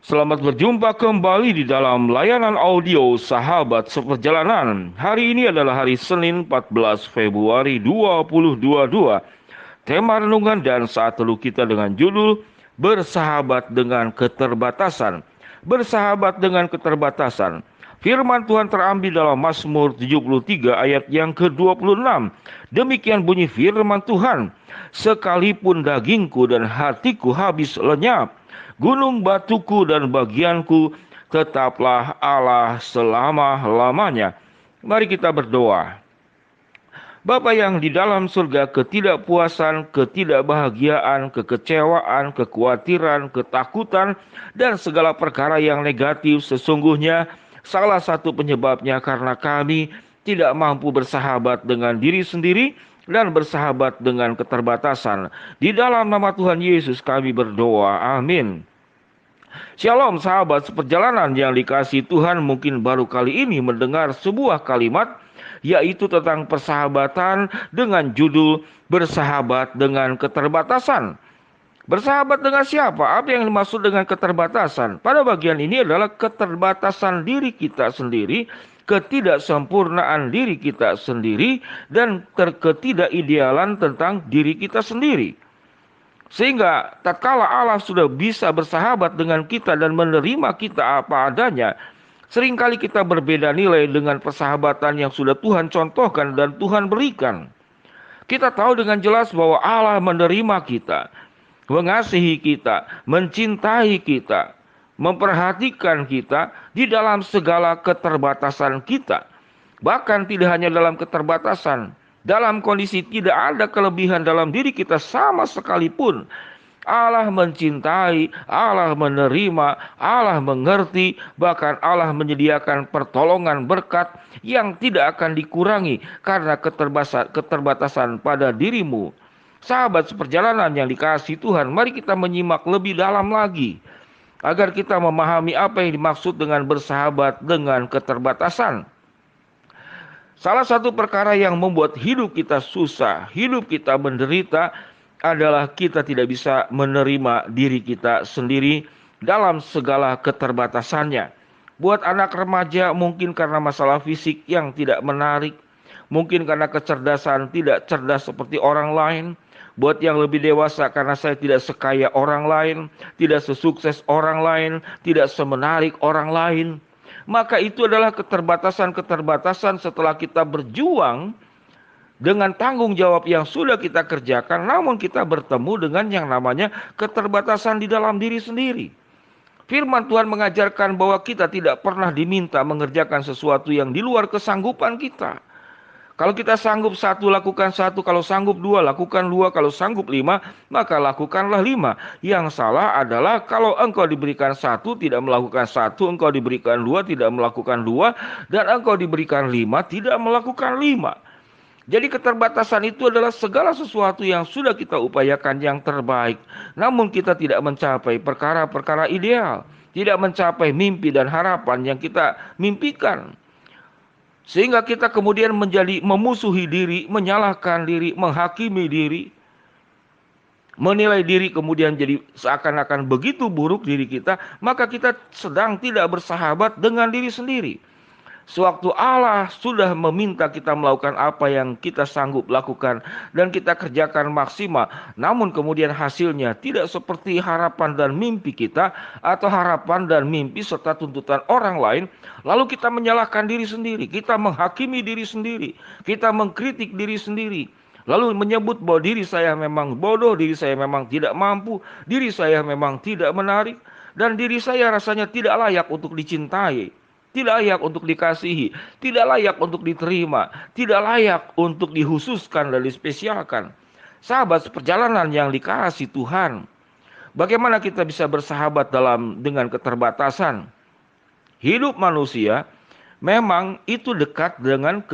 Selamat berjumpa kembali di dalam layanan audio Sahabat Seperjalanan. Hari ini adalah hari Senin 14 Februari 2022. Tema renungan dan saat teduh kita dengan judul Bersahabat dengan Keterbatasan. Bersahabat dengan keterbatasan. Firman Tuhan terambil dalam Mazmur 73 ayat yang ke-26. Demikian bunyi firman Tuhan, sekalipun dagingku dan hatiku habis lenyap, gunung batuku dan bagianku, tetaplah Allah selama-lamanya. Mari kita berdoa. Bapa yang di dalam surga, ketidakpuasan, ketidakbahagiaan, kekecewaan, kekhawatiran, ketakutan, dan segala perkara yang negatif sesungguhnya salah satu penyebabnya karena kami tidak mampu bersahabat dengan diri sendiri dan bersahabat dengan keterbatasan. Di dalam nama Tuhan Yesus kami berdoa. Amin. Shalom sahabat seperjalanan yang dikasihi Tuhan, mungkin baru kali ini mendengar sebuah kalimat yaitu tentang persahabatan dengan judul bersahabat dengan keterbatasan. Bersahabat dengan siapa? Apa yang dimaksud dengan keterbatasan? Pada bagian ini adalah keterbatasan diri kita sendiri, ketidaksempurnaan diri kita sendiri, dan ketidakidealan tentang diri kita sendiri. Sehingga tatkala Allah sudah bisa bersahabat dengan kita dan menerima kita apa adanya, seringkali kita berbeda nilai dengan persahabatan yang sudah Tuhan contohkan dan Tuhan berikan. Kita tahu dengan jelas bahwa Allah menerima kita, mengasihi kita, mencintai kita, memperhatikan kita di dalam segala keterbatasan kita. Bahkan tidak hanya dalam keterbatasan, dalam kondisi tidak ada kelebihan dalam diri kita sama sekalipun, Allah mencintai, Allah menerima, Allah mengerti, bahkan Allah menyediakan pertolongan berkat yang tidak akan dikurangi karena keterbatasan pada dirimu. Sahabat seperjalanan yang dikasihi Tuhan, mari kita menyimak lebih dalam lagi agar kita memahami apa yang dimaksud dengan bersahabat dengan keterbatasan. Salah satu perkara yang membuat hidup kita susah, hidup kita menderita adalah kita tidak bisa menerima diri kita sendiri dalam segala keterbatasannya. Buat anak remaja mungkin karena masalah fisik yang tidak menarik, mungkin karena kecerdasan tidak cerdas seperti orang lain. Buat yang lebih dewasa karena saya tidak sekaya orang lain, tidak sesukses orang lain, tidak semenarik orang lain. Maka itu adalah keterbatasan-keterbatasan setelah kita berjuang dengan tanggung jawab yang sudah kita kerjakan, namun kita bertemu dengan yang namanya keterbatasan di dalam diri sendiri. Firman Tuhan mengajarkan bahwa kita tidak pernah diminta mengerjakan sesuatu yang di luar kesanggupan kita. Kalau kita sanggup satu, lakukan satu. Kalau sanggup dua, lakukan dua. Kalau sanggup lima, maka lakukanlah lima. Yang salah adalah kalau engkau diberikan satu, tidak melakukan satu. Engkau diberikan dua, tidak melakukan dua. Dan engkau diberikan lima, tidak melakukan lima. Jadi keterbatasan itu adalah segala sesuatu yang sudah kita upayakan yang terbaik, namun kita tidak mencapai perkara-perkara ideal, tidak mencapai mimpi dan harapan yang kita mimpikan. Sehingga kita kemudian menjadi memusuhi diri, menyalahkan diri, menghakimi diri, menilai diri, kemudian jadi seakan-akan begitu buruk diri kita, maka kita sedang tidak bersahabat dengan diri sendiri. Sewaktu Allah sudah meminta kita melakukan apa yang kita sanggup lakukan dan kita kerjakan maksimal, namun kemudian hasilnya tidak seperti harapan dan mimpi kita atau harapan dan mimpi serta tuntutan orang lain, lalu kita menyalahkan diri sendiri, kita menghakimi diri sendiri, kita mengkritik diri sendiri, lalu menyebut bahwa diri saya memang bodoh, diri saya memang tidak mampu, diri saya memang tidak menarik, dan diri saya rasanya tidak layak untuk dicintai, tidak layak untuk dikasihi, tidak layak untuk diterima, tidak layak untuk dihususkan dan dispesialkan. Sahabat seperjalanan yang dikasihi Tuhan, bagaimana kita bisa bersahabat dengan keterbatasan? Hidup manusia memang itu dekat dengan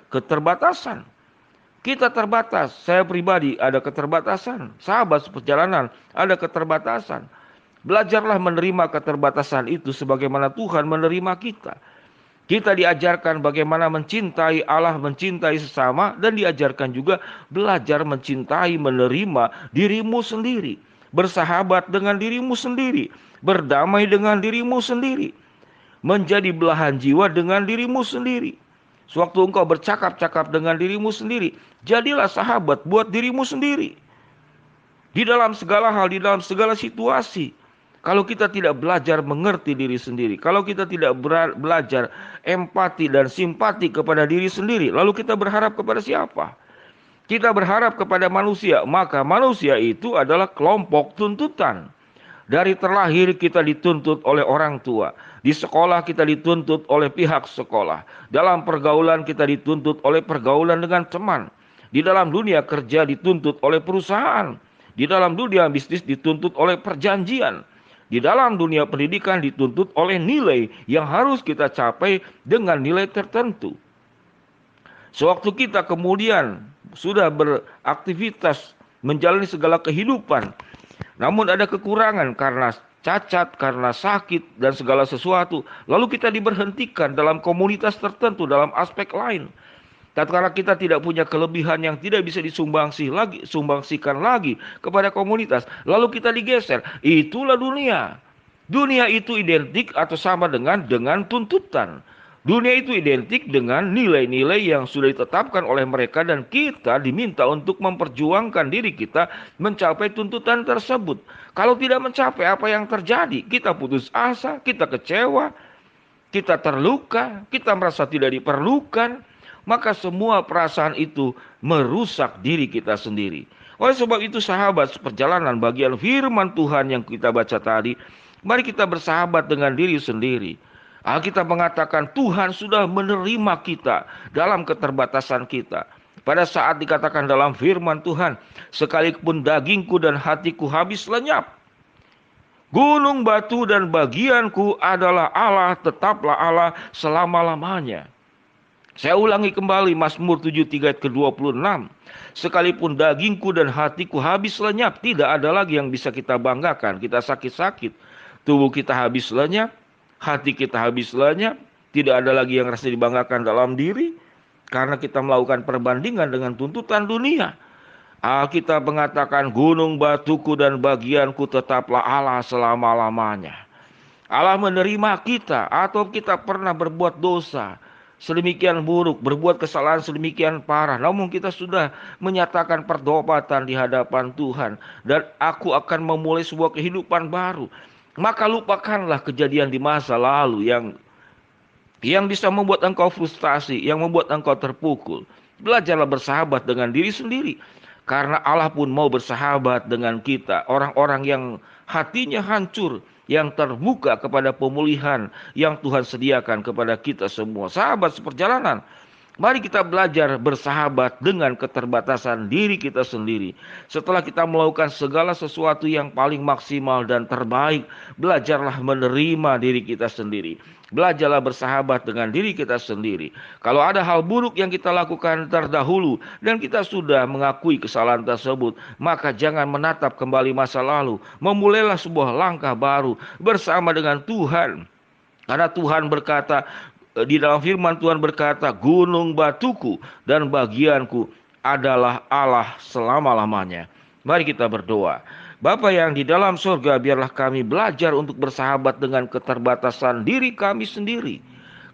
keterbatasan. Kita terbatas, saya pribadi ada keterbatasan, sahabat seperjalanan ada keterbatasan. Belajarlah menerima keterbatasan itu sebagaimana Tuhan menerima kita. Kita diajarkan bagaimana mencintai Allah, mencintai sesama, dan diajarkan juga belajar mencintai, menerima dirimu sendiri. bersahabat dengan dirimu sendiri, berdamai dengan dirimu sendiri, menjadi belahan jiwa dengan dirimu sendiri. Sewaktu engkau bercakap-cakap dengan dirimu sendiri, jadilah sahabat buat dirimu sendiri. Di dalam segala hal, di dalam segala situasi, kalau kita tidak belajar mengerti diri sendiri, kalau kita tidak belajar empati dan simpati kepada diri sendiri, lalu kita berharap kepada siapa? Kita berharap kepada manusia, maka manusia itu adalah kelompok tuntutan. Dari terlahir kita dituntut oleh orang tua. Di sekolah kita dituntut oleh pihak sekolah. Dalam pergaulan kita dituntut oleh pergaulan dengan teman. Di dalam dunia kerja dituntut oleh perusahaan. Di dalam dunia bisnis dituntut oleh perjanjian. Di dalam dunia pendidikan dituntut oleh nilai yang harus kita capai dengan nilai tertentu. Sewaktu kita kemudian sudah beraktivitas menjalani segala kehidupan, namun ada kekurangan karena cacat, karena sakit dan segala sesuatu, lalu kita diberhentikan dalam komunitas tertentu, dalam aspek lain. Tatkala kita tidak punya kelebihan yang tidak bisa sumbangsikan lagi kepada komunitas, lalu kita digeser. Itulah dunia. Dunia itu identik atau sama dengan tuntutan. Dunia itu identik dengan nilai-nilai yang sudah ditetapkan oleh mereka, dan kita diminta untuk memperjuangkan diri kita mencapai tuntutan tersebut. Kalau tidak mencapai, apa yang terjadi? Kita putus asa, kita kecewa, kita terluka, kita merasa tidak diperlukan. Maka semua perasaan itu merusak diri kita sendiri. Oleh sebab itu sahabat, seperjalanan bagian firman Tuhan yang kita baca tadi, mari kita bersahabat dengan diri sendiri. Alkitab mengatakan Tuhan sudah menerima kita dalam keterbatasan kita. Pada saat dikatakan dalam firman Tuhan, sekalipun dagingku dan hatiku habis lenyap, gunung batu dan bagianku adalah Allah, tetaplah Allah selama-lamanya. Saya ulangi kembali Mazmur 73 ayat ke-26. Sekalipun dagingku dan hatiku habis lenyap, tidak ada lagi yang bisa kita banggakan. Kita sakit-sakit, tubuh kita habis lenyap, hati kita habis lenyap, tidak ada lagi yang rasa dibanggakan dalam diri, karena kita melakukan perbandingan dengan tuntutan dunia. Alkitab mengatakan gunung batuku dan bagianku tetaplah Allah selama-lamanya. Allah menerima kita, atau kita pernah berbuat dosa sedemikian buruk, berbuat kesalahan sedemikian parah, namun kita sudah menyatakan pertobatan di hadapan Tuhan, dan aku akan memulai sebuah kehidupan baru. Maka lupakanlah kejadian di masa lalu yang bisa membuat engkau frustasi, yang membuat engkau terpukul. Belajarlah bersahabat dengan diri sendiri, karena Allah pun mau bersahabat dengan kita. Orang-orang yang hatinya hancur, yang terbuka kepada pemulihan yang Tuhan sediakan kepada kita semua. Sahabat seperjalanan, mari kita belajar bersahabat dengan keterbatasan diri kita sendiri. Setelah kita melakukan segala sesuatu yang paling maksimal dan terbaik, belajarlah menerima diri kita sendiri. Belajarlah bersahabat dengan diri kita sendiri. Kalau ada hal buruk yang kita lakukan terdahulu dan kita sudah mengakui kesalahan tersebut, maka jangan menatap kembali masa lalu. Memulailah sebuah langkah baru bersama dengan Tuhan. Karena Tuhan berkata, di dalam firman Tuhan berkata, gunung batuku dan bagianku adalah Allah selama-lamanya. Mari kita berdoa. Bapa yang di dalam surga, biarlah kami belajar untuk bersahabat dengan keterbatasan diri kami sendiri.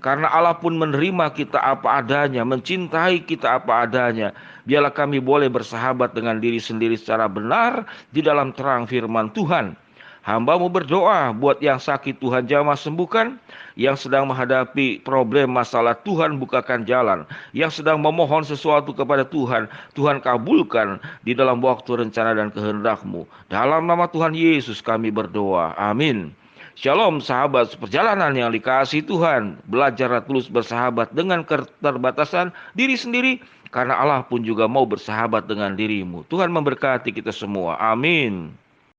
Karena Allah pun menerima kita apa adanya, mencintai kita apa adanya. Biarlah kami boleh bersahabat dengan diri sendiri secara benar di dalam terang firman Tuhan. Hamba-Mu berdoa buat yang sakit Tuhan jamah sembuhkan, yang sedang menghadapi problem masalah Tuhan bukakan jalan, yang sedang memohon sesuatu kepada Tuhan, Tuhan kabulkan di dalam waktu rencana dan kehendak-Mu. Dalam nama Tuhan Yesus kami berdoa. Amin. Shalom sahabat seperjalanan yang dikasihi Tuhan. Belajarlah terus bersahabat dengan keterbatasan diri sendiri, karena Allah pun juga mau bersahabat dengan dirimu. Tuhan memberkati kita semua. Amin.